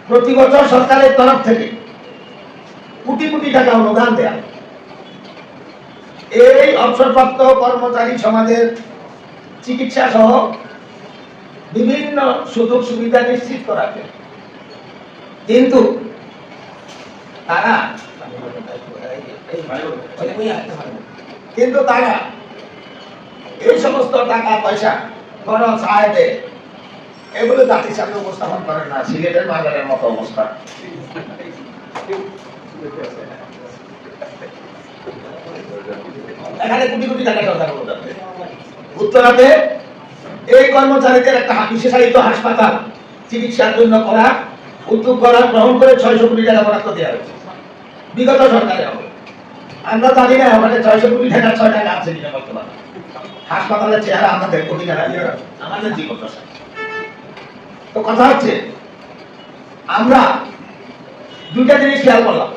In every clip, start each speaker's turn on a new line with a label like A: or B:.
A: প্রতি বছর সরকারের তরফ থেকে কোটি কোটি টাকা অনুদান দেয়া। এই অবসরপ্রাপ্ত কর্মচারী সমাজের চিকিৎসা সহ বিভিন্ন সুযোগ সুবিধা নিশ্চিত করাতে, কিন্তু তারা এই সমস্ত টাকা পয়সা খরচ আয় দেয়, এগুলো জাতির সামনে উপস্থাপন করে না। সিলেটের বাজারের মতো অবস্থা। এখানে কোটি কোটি টাকা সরকার করবে। উত্তরাতে এই কর্মচারীদের একটা বিশেষায়িত হাসপাতাল চিকিৎসার জন্য করা উদ্যোগ গ্রহণ করে 600 কোটি টাকা বরাদ্দ দেওয়া হয়েছে বিগত সরকারের আমলে। আমরা জানি না ওখানে 600 কোটি টাকা 6 টাকা আছে কিনা বর্তমানে। হাসপাতালের চেহারা আমাদের কোটি টাকা দিয়ে আমাদের জীবন দশা। তো কথা হচ্ছে, আমরা দুইটা জিনিস খেয়াল করলাম,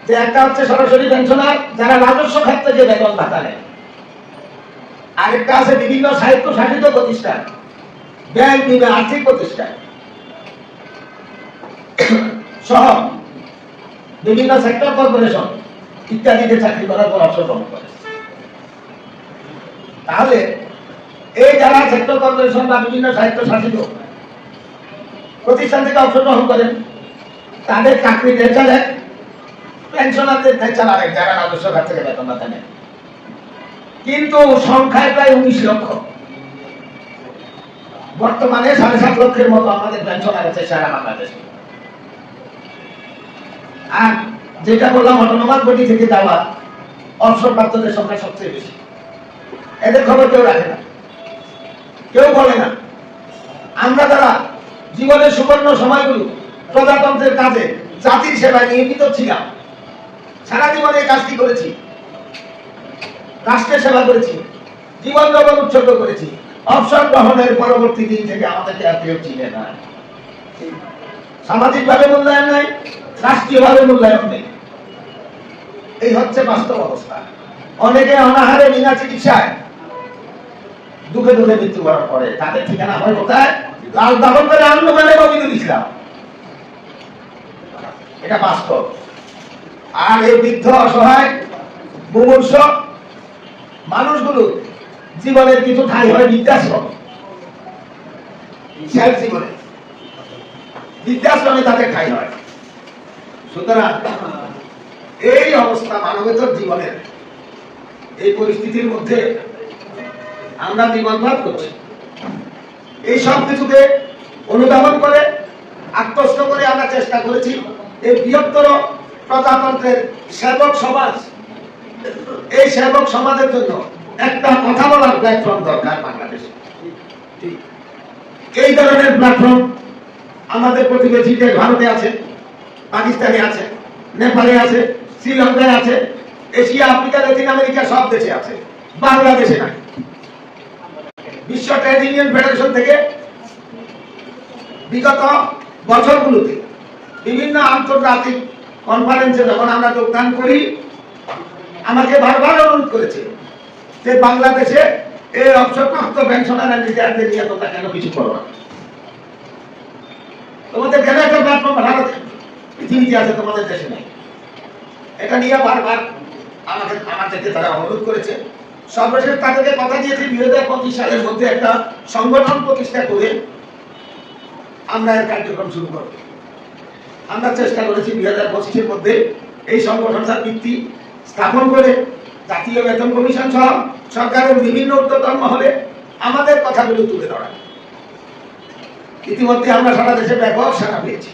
A: যে একটা হচ্ছে সরাসরি পেনশনার যারা রাজস্ব খাত থেকে বেতন ভাতা নেয়, আরেকটা আছে বিভিন্ন সাহিত্য শাসিত প্রতিষ্ঠান, ব্যাংক, বিমা, আর্থিক প্রতিষ্ঠান সহ বিভিন্ন সেক্টর কর্পোরেশন ইত্যাদিতে চাকরি করার পর অবসর গ্রহণ করে। তাহলে এই যারা সেক্টর কর্পোরেশন বা বিভিন্ন সাহিত্য শাসিত প্রতিষ্ঠান থেকে অবসর গ্রহণ করেন, তাদের চাকরি নেচার এক, পেনশনারদের নেচার আরেক, যারা রাজস্ব খাত থেকে বেতন ভাতা নেয়। কিন্তু সংখ্যায় প্রায় 19 লক্ষ। বর্তমানে 7.5 লক্ষের মতো আমাদের পেনশনার আছে সারা বাংলাদেশে। আর যেটা বললাম, অটোনোমাস বডি থেকে দেওয়া অবসরপ্রাপ্তদের সংখ্যা সবচেয়ে বেশি। এদের খবর কেউ রাখে না, কেউ বলে না। আমরা যারা জীবনের সুবর্ণ সময়গুলো প্রজাতন্ত্রের কাজে জাতির সেবায় নিয়োজিত ছিলাম, সারা জীবনে এই কাজটি করেছি, রাষ্ট্রের সেবা করেছি, জীবন যৌবন উৎসর্গ করেছি, অবসর গ্রহণের পরবর্তী দিন থেকে আমাদেরকে আর কেউ চিনে না। সামাজিকভাবে মূল্যায়ন নাই, রাষ্ট্রীয়ভাবে মূল্যায়ন নেই। এই হচ্ছে বাস্তব অবস্থা। অনেকে অনাহারে বিনা চিকিৎসায় দুঃখে দুঃখে মৃত্যুবরণ করে। তাদের ঠিকানা হয় কোথায়? লাল দাফন করে আন্দোলনে রবিনুল ইসলাম। এটা বাস্তব। আর এই বৃদ্ধ অসহায় মুমূর্ষ মানুষগুলো জীবনের কিছু ঠাই হয় বৃদ্ধাশ্রম, শেষ জীবনে বৃদ্ধাশ্রমে তাদের ঠাই হয়। সুতরাং এই অবস্থা মানবেতর জীবনের, এই পরিস্থিতির মধ্যে আমরা জীবনপাত করছি। এই সব কিছুকে অনুধাবন করে আত্মস্থ করে আমরা চেষ্টা করেছি এই বৃহত্তর প্রজাতন্ত্রের সেবক সমাজ, এই সেবক সমাজের জন্য একটা কথা বলার প্ল্যাটফর্ম দরকার বাংলাদেশে। এই ধরনের প্ল্যাটফর্ম আমাদের প্রতিবেশী দেশ ভারতে আছে, পাকিস্তানে আছে, নেপালে আছে, শ্রীলঙ্কায় আছে, এশিয়া, আফ্রিকা, লাতিন আমেরিকা সব দেশে আছে, বাংলাদেশে নাই। বিশ্ব ট্রেড ইউনিয়ন ফেডারেশন থেকে বিগত বছরগুলোতে বিভিন্ন আন্তর্জাতিক কনফারেন্সে যখন আমরা যোগদান করি, আমাকে বারবার অনুরোধ করেছে যে বাংলাদেশে এই অবসরপ্রাপ্ত পেনশনার রিটায়ারদের নিয়ে তোমরা কেন কিছু করো না? তোমাদের কেন একটা প্ল্যাটফর্ম ভারতে পৃথিবীতে আছে, তোমাদের দেশে নেই? এটা নিয়ে বারবার আমাদেরকে তারা অনুরোধ করেছে। সর্বশেষ তাদেরকে কথা দিয়েছি 2025 সালের মধ্যে একটা সংগঠন প্রতিষ্ঠা করে আমরা এর কার্যক্রম শুরু করব। আমরা চেষ্টা করেছি 2025-এর মধ্যে এই সংগঠনটার ভিত্তি স্থাপন করে জাতীয় বেতন কমিশন সহ সরকারের বিভিন্ন উচ্চতর মহলে আমাদের কথাগুলো তুলে ধরা। ইতিমধ্যে আমরা সারা দেশে ব্যাপক সাড়া পেয়েছি,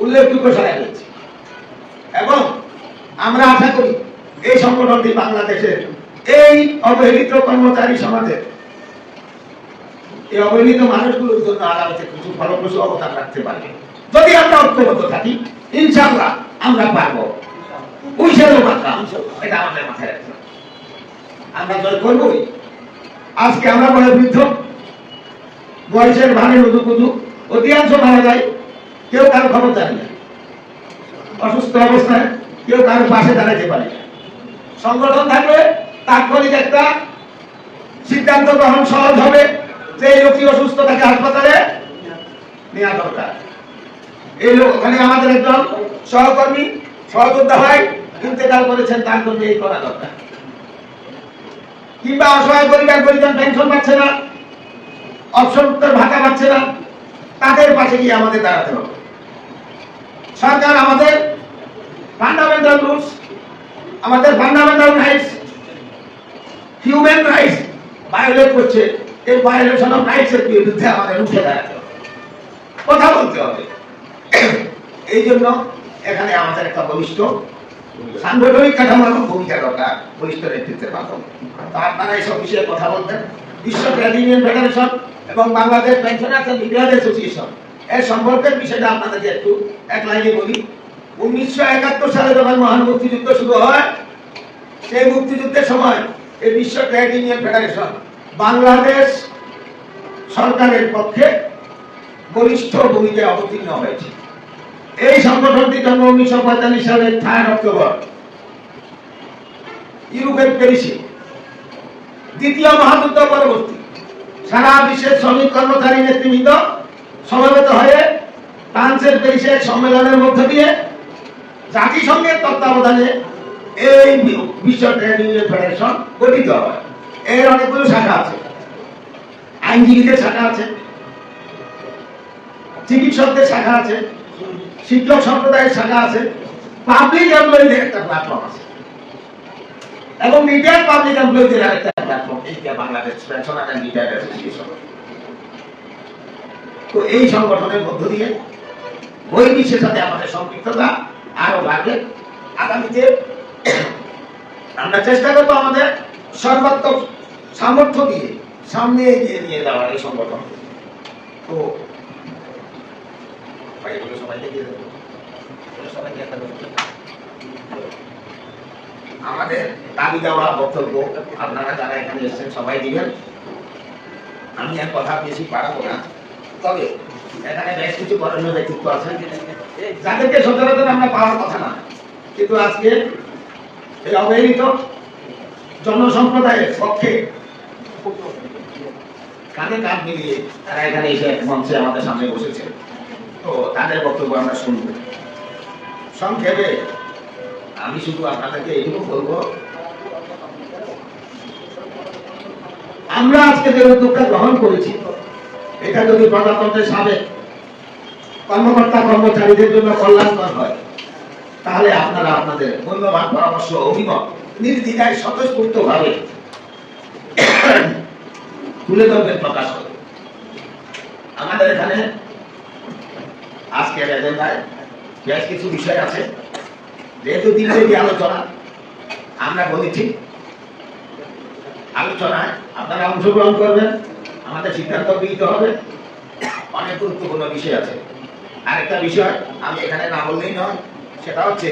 A: উল্লেখযোগ্য সাড়া পেয়েছি, এবং আমরা আশা করি এই সংগঠনটি বাংলাদেশের এই অবহেলিত কর্মচারী সমাজের, এই অবহেলিত মানুষগুলোর জন্য আদালতে কিছু ফলপ্রসূ অবদান রাখতে পারবে। যদি আমরা ঐক্যবদ্ধ থাকি, ইনশাআল্লাহ আমরা পারবো। এটা আমাদের মাথায় রাখতে হবে। আমরা জয় করবই। আজকে আমরা বড় বৃদ্ধ, বয়সের ভারে নদুকুদু, অধিকাংশ মারা যায়, কেউ কারো খবর জানে না। অসুস্থ অবস্থায় কেউ কারো পাশে দাঁড়াতে পারে না। সংগঠন থাকবে, তাৎক্ষণিক একটা সিদ্ধান্ত গ্রহণ সহজ হবে যে এই লোকটি অসুস্থ, তাকে হাসপাতালে নেওয়া দরকার। এই লোক ওখানে আমাদের একজন সহকর্মী সহযোদ্ধা ভাই ইন্তেকাল করেছেন, তার জন্য এই করা দরকার। কিংবা অসহায় পরিবার পরিজন পেনশন পাচ্ছে না, অবসর ভাতা পাচ্ছে না, তাদের পাশে গিয়ে আমাদের দাঁড়াতে হবে। সরকার আমাদের ফান্ডামেন্টাল রুলস, আমাদের fundamental rights, human rights violate করছে। এই ভায়োলেশন অফ রাইটস এর বিরুদ্ধে আমাদের উঠে দাঁড়াতে হবে, কথা বলতে হবে। এই জন্য এখানে আমাদের একটা বলিষ্ঠ সাংগঠনিক কাঠামো এবং ভূমিকা দরকার, বলিষ্ঠ নেতৃত্বের মাধ্যমে। তো আপনারা এইসব বিষয়ে কথা বলবেন। বিশ্ব ট্রেড ইউনিয়ন ফেডারেশন এবং Bangladesh pensioners and retired association এর সম্পর্কের বিষয়টা আপনাদেরকে একটু এক লাইনে বলি। 1971 সালে যখন মহান মুক্তিযুদ্ধ শুরু হয়, সেই মুক্তিযুদ্ধের সময় এই বিশ্ব ট্রেড ইউনিয়ন ফেডারেশন বাংলাদেশ সরকারের পক্ষে বলিষ্ঠ ভূমিকায় অবতীর্ণ হয়েছে। এই সংগঠনটি জন্ম 1945 সালের 3 অক্টোবর ইউরোপের প্যারিসে দ্বিতীয় মহাযুদ্ধ পরবর্তী সারা বিশ্বের শ্রমিক কর্মচারী নেতৃবৃন্দ সমবেত হয়ে ফ্রান্সের প্যারিসে সম্মেলনের মধ্য দিয়ে জাতিসংঘের তত্ত্বাবধানে এই বিশ্ব ট্রেড ইউনিয়ন ফেডারেশন গঠিত হয়। এর অনেকগুলো শাখা আছে, আইনজীবীদের শাখা আছে, চিকিৎসকদের শাখা আছে, শিক্ষক সম্প্রদায়ের শাখা আছে, পাবলিক এমপ্লয়ীদের একটা প্ল্যাটফর্ম আছে এবং রিটায়ার্ড পাবলিক এমপ্লয়ীদের আরেকটা প্ল্যাটফর্ম, এইটা Bangladesh pensioner and retired association. তো এই সংগঠনের মধ্য দিয়ে বহির্বিশ্বের সাথে আমাদের সম্পৃক্ততা আরো বাড়বে। আগামীতে আমরা চেষ্টা করবো আমাদের সর্বাত্মক সামর্থ্য দিয়ে সামনে এগিয়ে নিয়ে যাওয়ার এই সংগঠন। তো আমাদের দাবি দেওয়া বক্তব্য আপনারা যারা এখানে এসেছেন সবাই দিবেন। আমি আর কথা বেশি পারাবো না, তবে এখানে বেশ কিছু করণীয় ব্যক্তিত্ব আছেন যাদেরকে সচরাচর আমরা পাওয়ার কথা না, কিন্তু আজকে এই অবহেলিত জনসম্প্রদায়ের পক্ষে কাঁধে কাঁধ মিলিয়ে তারা এখানে এসে মঞ্চে আমাদের সামনে বসেছে। তো তাদের বক্তব্য আমরা শুনব। সংক্ষেপে আমি শুধু আপনাদেরকে এইটুকু বলবো, আমরা আজকে যে উদ্যোগটা গ্রহণ করেছি এটা যদি প্রজাতন্ত্রের সাবেক কর্মকর্তা কর্মচারীদের জন্য কল্যাণকর হয়, তাহলে আপনারা আপনাদের মূল্যবান পরামর্শ অভিমত নির্দ্বিধায় স্বতঃস্ফূর্ত ভাবে তুলে ধরবেন, প্রকাশ করবেন। আমাদের এখানে আজকের এজেন্ডায় বেশ কিছু বিষয় আছে। যেহেতু দিনব্যাপী আলোচনা, আমরা বলেছি আলোচনায় আপনারা অংশগ্রহণ করবেন, আমাদের সিদ্ধান্ত গৃহীত হবে। অনেক গুরুত্বপূর্ণ বিষয় আছে। আরেকটা বিষয় আমি এখানে না বললেই নয়, সেটা হচ্ছে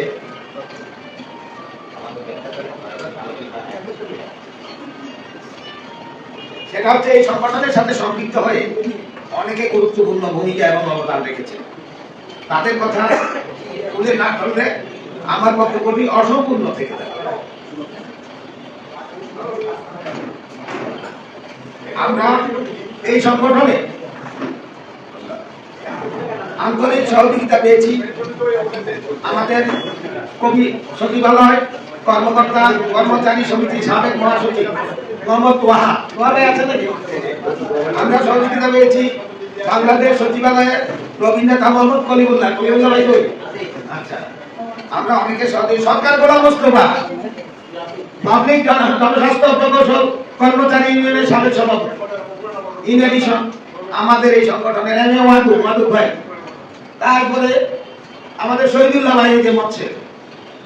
A: এই সংগঠনের সাথে সম্পৃক্ত হয়ে অনেকে গুরুত্বপূর্ণ ভূমিকা এবং অবদান রেখেছে। তাদের কথা তুলে না ধরলে আমার বক্তব্যটি অসম্পূর্ণ থেকে যাবে। আমরা এই সংগঠনে আন্তরিক সহযোগিতা পেয়েছি আমাদের কবি সচিবালয় কর্মকর্তা কর্মচারী সমিতির সাবেক মহাসচিব মোহাম্মদ ওয়াহা আছে নাকি? আমরা সহযোগিতা পেয়েছি বাংলাদেশ সচিবালয়ের প্রবীণ নেতা মোহাম্মদ কলিমুল্লাহ ভাই কই? আচ্ছা, আমরা অনেকে সরকার গোলাম মোস্তফা পাবলিক জনস্বাস্থ্য প্রকৌশল কর্মচারী ইউনিয়নের সাবেক সভাপতি। ইন এডিশন আমাদের এই সংগঠনের মাধব ভাই, তারপরে আমাদের শহীদুল্লাহ ভাই যে মৎস্য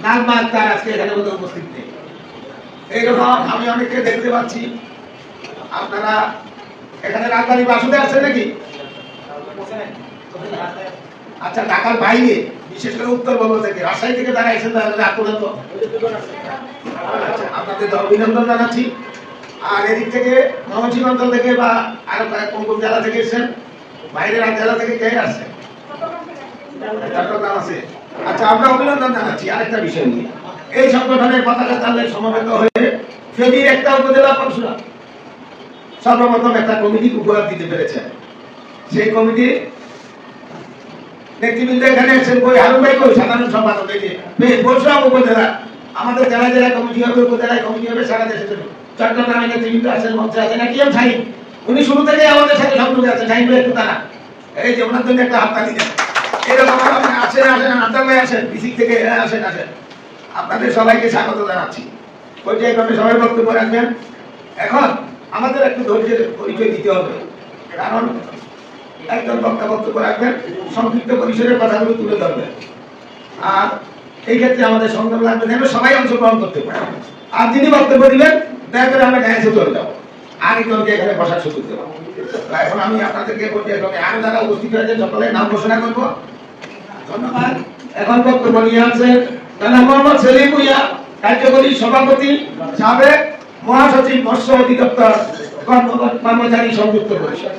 A: নাগমা আক্তার আজকে এখানে বোধহয় উপস্থিত নেই। এইরকম আমি অনেককে দেখতে পাচ্ছি। আপনারা এখানে রাজধানী বাসুদে আছেন নাকি? আচ্ছা, ঢাকার বাইরে বিশেষ করে উত্তরবঙ্গ থেকে রাজশাহী থেকে যারা এসেছেন তাদের আত্মগত, আপনাদের অভিনন্দন জানাচ্ছি। আর এদিক থেকে ময়মনসিংহ অঞ্চল থেকে বা আরো কোন কোন জেলা থেকে এসেছেন, বাইরের জেলা থেকে কে আসছেন? চট্টগ্রাম আছে। আচ্ছা, আমরা অভিনন্দন জানাচ্ছি। আরেকটা বিষয় নিয়ে এই সংগঠনের পতাকা চালে সমবেত হয়ে ফেনীর একটা উপজেলা পরিষদ সর্বপ্রথম একটা কমিটি উপহার দিতে পেরেছেন। সেই কমিটি নেতৃবৃন্দ এখানে এসেছেন, কই হারুন ভাই, কই সাধারণ সম্পাদক, এই যে পরশুরাম উপজেলা, আমাদের জেলা জেলা কমিটি হবে, উপজেলায় কমিটি হবে সারা দেশের জন্য। চট্টগ্রামে নেতৃবৃন্দ আছেন, মঞ্চে আছেন, নাকি সাইন, উনি শুরু থেকে আমাদের সাথে সংযোগ আছেন, সাইন ভাই একটু তারা, এই যে ওনার জন্য একটা হাততালি দেন। এরকম আসেন আসেন, আন্তার ভাই আসেন, বিসিক থেকে আসেন আসেন, আপনাদের সবাইকে স্বাগত জানাচ্ছি। পর্যায়ক্রমে সবাই বক্তব্য রাখবেন। এখন আমাদের একটু ধৈর্যের পরিচয় দিতে হবে, কারণ একজন বক্তা বক্তব্য রাখবেন, সংক্ষিপ্ত পরিসরের কথাগুলো তুলে ধরবেন, আর এই ক্ষেত্রে আমাদের সংগ্রাম লাগবে যেন সবাই অংশগ্রহণ করতে পারে। আর যিনি বক্তব্য দিবেন দয়া করে আমরা ডায়াসে চলে যাবো, আরেকজনকে এখানে বসার সুযোগ দেবো। এখন আমি আপনাদেরকে পর্যায়ক্রমে আরো যারা উপস্থিত হয়েছে সকলের নাম ঘোষণা করবো। ধন্যবাদ। এখন বক্তব্য নিয়ে আছেন জনাব মোহাম্মদ সেলিম ভূঁইয়া, কার্যকরী সভাপতি, সাবেক মহাসচিব, মৎস্য অধিদপ্তর কর্মচারী সংযুক্ত পরিষদ।